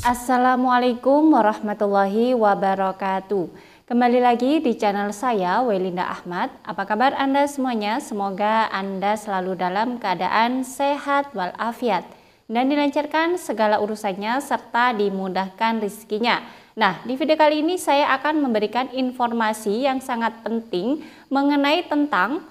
Assalamualaikum warahmatullahi wabarakatuh. Kembali lagi di channel saya, Welinda Ahmad. Apa kabar Anda semuanya? Semoga Anda selalu dalam keadaan sehat walafiat dan dilancarkan segala urusannya serta dimudahkan rezekinya. Nah, di video kali ini saya akan memberikan informasi yang sangat penting mengenai tentang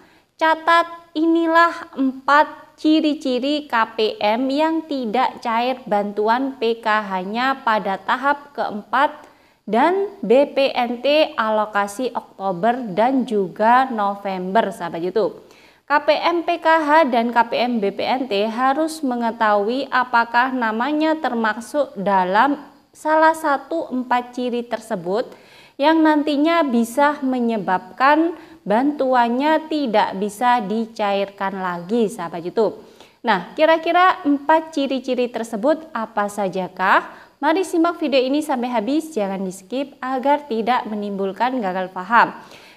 inilah 4 ciri-ciri KPM yang tidak cair bantuan PKH-nya pada tahap keempat dan BPNT alokasi Oktober dan juga November, sahabat YouTube. KPM PKH dan KPM BPNT harus mengetahui apakah namanya termasuk dalam salah satu 4 ciri tersebut yang nantinya bisa menyebabkan bantuannya tidak bisa dicairkan lagi, sahabat YouTube. Nah, kira-kira 4 ciri-ciri tersebut apa sajakah? Mari simak video ini sampai habis, jangan di skip agar tidak menimbulkan gagal paham.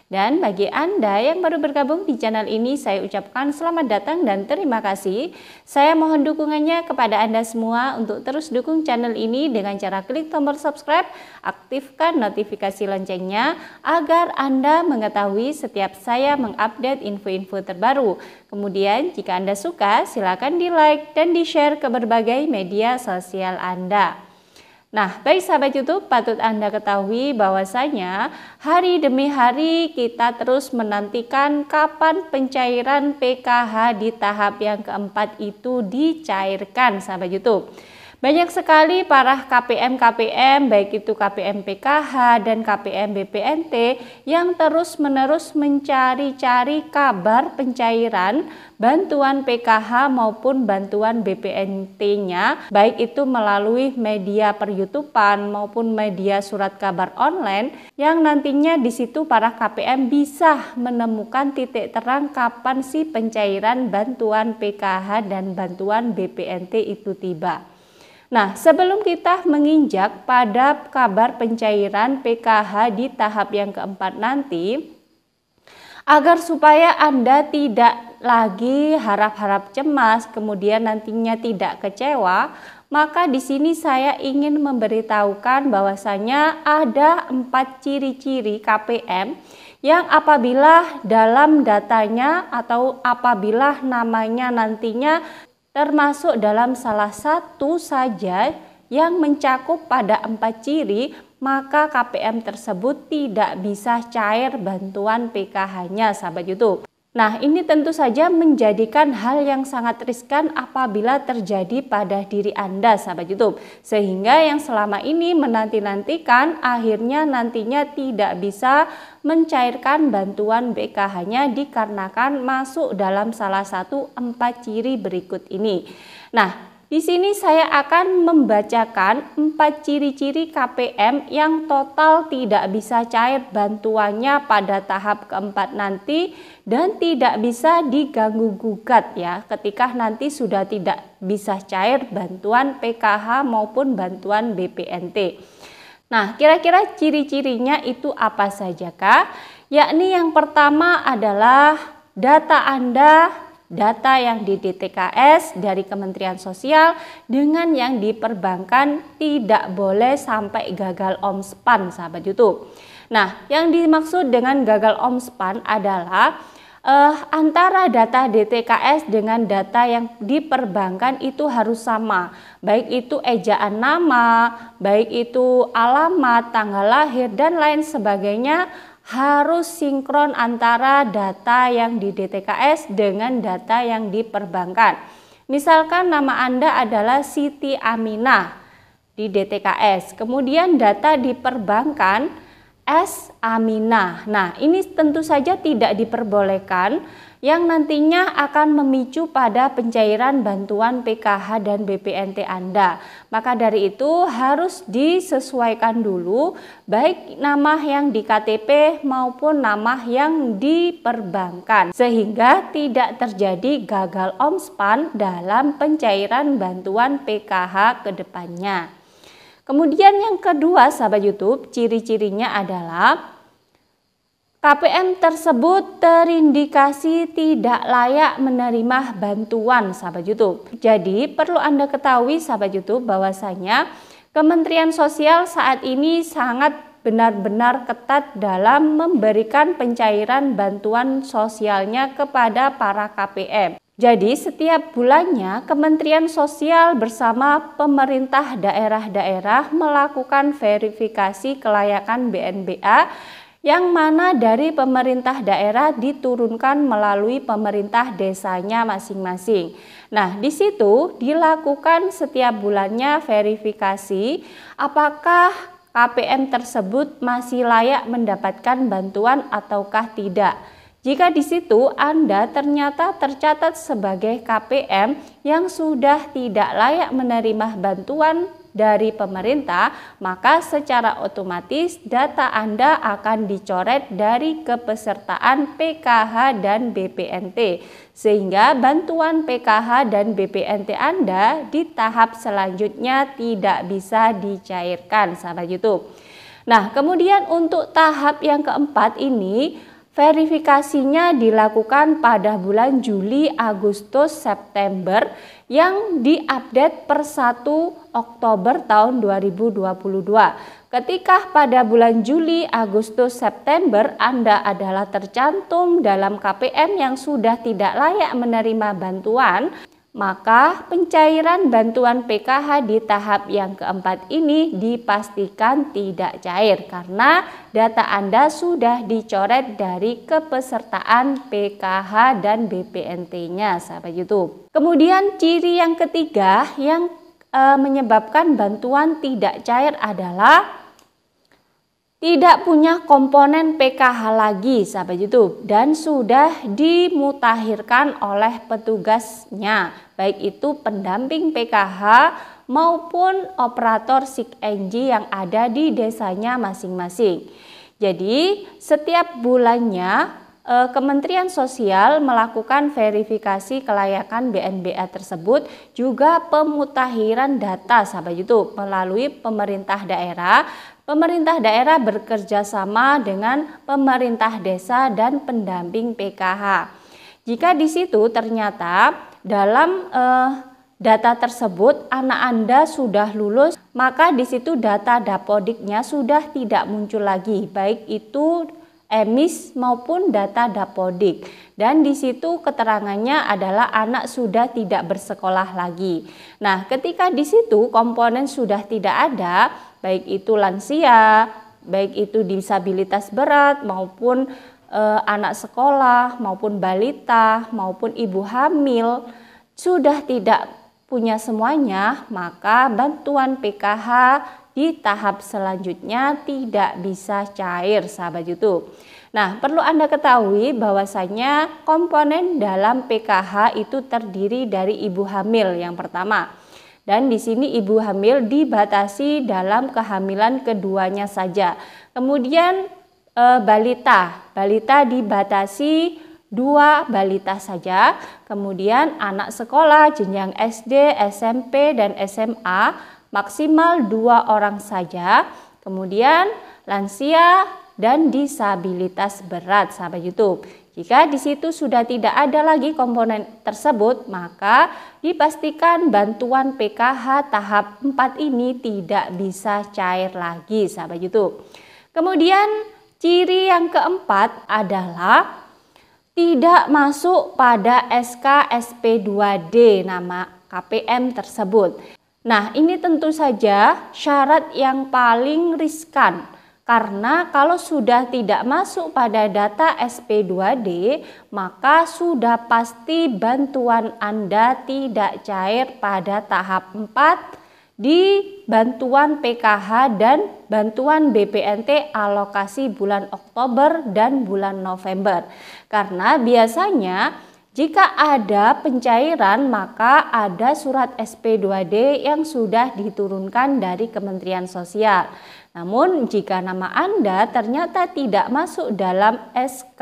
Dan bagi Anda yang baru bergabung di channel ini, saya ucapkan selamat datang dan terima kasih. Saya mohon dukungannya kepada Anda semua untuk terus dukung channel ini dengan cara klik tombol subscribe, aktifkan notifikasi loncengnya agar Anda mengetahui setiap saya mengupdate info-info terbaru. Kemudian jika Anda suka, silakan di like dan di share ke berbagai media sosial Anda. Nah, baik sahabat YouTube, patut Anda ketahui bahwasanya hari demi hari kita terus menantikan kapan pencairan PKH di tahap yang keempat itu dicairkan, sahabat YouTube. Banyak sekali para KPM baik itu KPM PKH dan KPM BPNT yang terus-menerus mencari-cari kabar pencairan bantuan PKH maupun bantuan BPNT-nya, baik itu melalui media per-YouTubean maupun media surat kabar online, yang nantinya di situ para KPM bisa menemukan titik terang kapan sih pencairan bantuan PKH dan bantuan BPNT itu tiba. Nah, sebelum kita menginjak pada kabar pencairan PKH di tahap yang keempat nanti, agar supaya Anda tidak lagi harap-harap cemas, kemudian nantinya tidak kecewa, maka di sini saya ingin memberitahukan bahwasanya ada 4 ciri-ciri KPM yang apabila dalam datanya atau apabila namanya nantinya termasuk dalam salah satu saja yang mencakup pada 4 ciri, maka KPM tersebut tidak bisa cair bantuan PKH-nya, sahabat YouTube. Nah, ini tentu saja menjadikan hal yang sangat riskan apabila terjadi pada diri Anda, sahabat YouTube. Sehingga yang selama ini menanti-nantikan akhirnya nantinya tidak bisa mencairkan bantuan PKH-nya dikarenakan masuk dalam salah satu 4 ciri berikut ini. Nah, di sini saya akan membacakan 4 ciri-ciri KPM yang total tidak bisa cair bantuannya pada tahap keempat nanti dan tidak bisa diganggu gugat ya ketika nanti sudah tidak bisa cair bantuan PKH maupun bantuan BPNT. Nah, kira-kira ciri-cirinya itu apa saja kah? Yakni yang pertama adalah data Anda, data yang di DTKS dari Kementerian Sosial dengan yang di perbankan tidak boleh sampai gagal omspan, sahabat YouTube. Nah, yang dimaksud dengan gagal omspan adalah antara data DTKS dengan data yang di perbankan itu harus sama, baik itu ejaan nama, baik itu alamat, tanggal lahir dan lain sebagainya, harus sinkron antara data yang di DTKS dengan data yang di perbankan. Misalkan nama Anda adalah Siti Aminah di DTKS, kemudian data di perbankan S. Aminah. Nah, ini tentu saja tidak diperbolehkan yang nantinya akan memicu pada pencairan bantuan PKH dan BPNT Anda. Maka dari itu harus disesuaikan dulu baik nama yang di KTP maupun nama yang di perbankan sehingga tidak terjadi gagal omspan dalam pencairan bantuan PKH ke depannya. Kemudian yang kedua, sahabat YouTube, ciri-cirinya adalah KPM tersebut terindikasi tidak layak menerima bantuan, sahabat YouTube. Jadi perlu Anda ketahui, sahabat YouTube, bahwasanya Kementerian Sosial saat ini sangat benar-benar ketat dalam memberikan pencairan bantuan sosialnya kepada para KPM. Jadi setiap bulannya Kementerian Sosial bersama pemerintah daerah-daerah melakukan verifikasi kelayakan BNBA yang mana dari pemerintah daerah diturunkan melalui pemerintah desanya masing-masing. Nah, di situ dilakukan setiap bulannya verifikasi apakah KPM tersebut masih layak mendapatkan bantuan ataukah tidak. Jika di situ Anda ternyata tercatat sebagai KPM yang sudah tidak layak menerima bantuan dari pemerintah, maka secara otomatis data Anda akan dicoret dari kepesertaan PKH dan BPNT, sehingga bantuan PKH dan BPNT Anda di tahap selanjutnya tidak bisa dicairkan, sahabat YouTube. Nah, kemudian untuk tahap yang keempat ini, verifikasinya dilakukan pada bulan Juli, Agustus, September yang diupdate per 1 Oktober tahun 2022. Ketika pada bulan Juli, Agustus, September Anda adalah tercantum dalam KPM yang sudah tidak layak menerima bantuan, maka pencairan bantuan PKH di tahap yang keempat ini dipastikan tidak cair karena data Anda sudah dicoret dari kepesertaan PKH dan BPNT-nya, sahabat YouTube. Kemudian ciri yang ketiga yang menyebabkan bantuan tidak cair adalah tidak punya komponen PKH lagi, sahabat YouTube, dan sudah dimutakhirkan oleh petugasnya, baik itu pendamping PKH maupun operator SIG-NG yang ada di desanya masing-masing. Jadi setiap bulannya Kementerian Sosial melakukan verifikasi kelayakan BNBA tersebut, juga pemutakhiran data, sahabat YouTube, melalui pemerintah daerah. Pemerintah daerah bekerja sama dengan pemerintah desa dan pendamping PKH. Jika di situ ternyata dalam data tersebut anak Anda sudah lulus, maka di situ data Dapodiknya sudah tidak muncul lagi, baik itu emis maupun data Dapodik, dan di situ keterangannya adalah anak sudah tidak bersekolah lagi. Nah, ketika di situ komponen sudah tidak ada, baik itu lansia, baik itu disabilitas berat maupun anak sekolah maupun balita maupun ibu hamil sudah tidak punya semuanya, maka bantuan PKH di tahap selanjutnya tidak bisa cair, sahabat YouTube. Nah, perlu Anda ketahui bahwasanya komponen dalam PKH itu terdiri dari ibu hamil yang pertama. Dan di sini ibu hamil dibatasi dalam kehamilan keduanya saja. Kemudian balita dibatasi 2 balita saja. Kemudian anak sekolah jenjang SD, SMP, dan SMA maksimal 2 orang saja. Kemudian lansia dan disabilitas berat, sahabat YouTube. Jika di situ sudah tidak ada lagi komponen tersebut, maka dipastikan bantuan PKH tahap 4 ini tidak bisa cair lagi, sahabat YouTube. Kemudian ciri yang keempat adalah tidak masuk pada SK SP2D nama KPM tersebut. Nah, ini tentu saja syarat yang paling riskan, karena kalau sudah tidak masuk pada data SP2D, maka sudah pasti bantuan Anda tidak cair pada tahap 4 di bantuan PKH dan bantuan BPNT alokasi bulan Oktober dan bulan November. Karena biasanya jika ada pencairan, maka ada surat SP2D yang sudah diturunkan dari Kementerian Sosial. Namun jika nama Anda ternyata tidak masuk dalam SK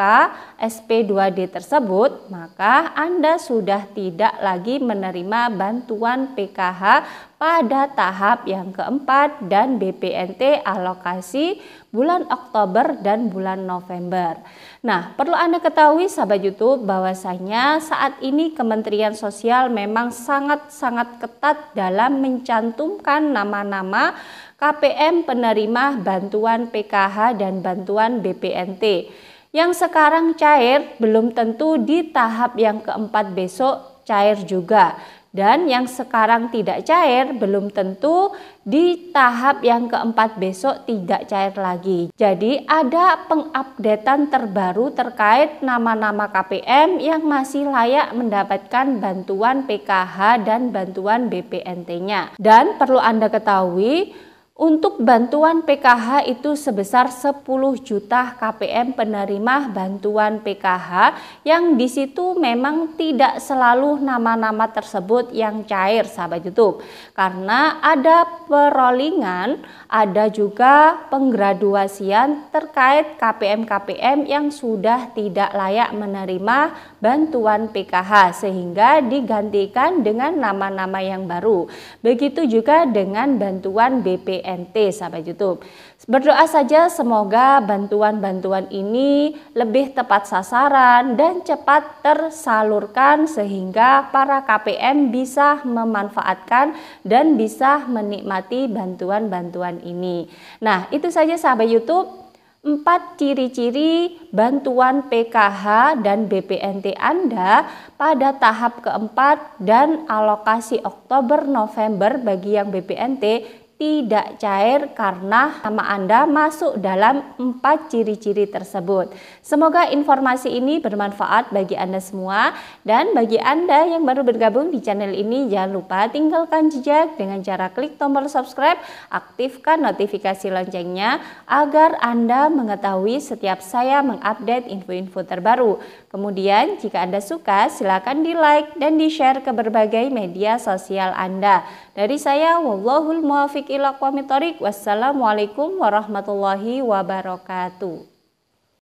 SP2D tersebut, maka Anda sudah tidak lagi menerima bantuan PKH pada tahap yang keempat dan BPNT alokasi bulan Oktober dan bulan November. Nah, perlu Anda ketahui sahabat YouTube bahwasanya saat ini Kementerian Sosial memang sangat-sangat ketat dalam mencantumkan nama-nama KPM penerima bantuan PKH dan bantuan BPNT. Yang sekarang cair belum tentu di tahap yang keempat besok cair juga. Dan yang sekarang tidak cair belum tentu di tahap yang keempat besok tidak cair lagi. Jadi ada pengupdatean terbaru terkait nama-nama KPM yang masih layak mendapatkan bantuan PKH dan bantuan BPNT-nya. Dan perlu Anda ketahui, untuk bantuan PKH itu sebesar 10 juta KPM penerima bantuan PKH yang di situ memang tidak selalu nama-nama tersebut yang cair sahabat YouTube. Karena ada perolingan, ada juga penggraduasian terkait KPM-KPM yang sudah tidak layak menerima bantuan PKH sehingga digantikan dengan nama-nama yang baru. Begitu juga dengan bantuan BPNT sahabat YouTube. Berdoa saja semoga bantuan-bantuan ini lebih tepat sasaran dan cepat tersalurkan sehingga para KPM bisa memanfaatkan dan bisa menikmati bantuan-bantuan ini. Nah, itu saja sahabat YouTube. 4 ciri-ciri bantuan PKH dan BPNT Anda pada tahap keempat dan alokasi Oktober-November bagi yang BPNT tidak cair karena nama Anda masuk dalam 4 ciri-ciri tersebut. Semoga informasi ini bermanfaat bagi Anda semua, dan bagi Anda yang baru bergabung di channel ini jangan lupa tinggalkan jejak dengan cara klik tombol subscribe, aktifkan notifikasi loncengnya agar Anda mengetahui setiap saya mengupdate info-info terbaru. Kemudian jika Anda suka silakan di like dan di share ke berbagai media sosial Anda. Dari saya, wallahul muwaffiq ila aqwamit thoriq. Wassalamualaikum warahmatullahi wabarakatuh.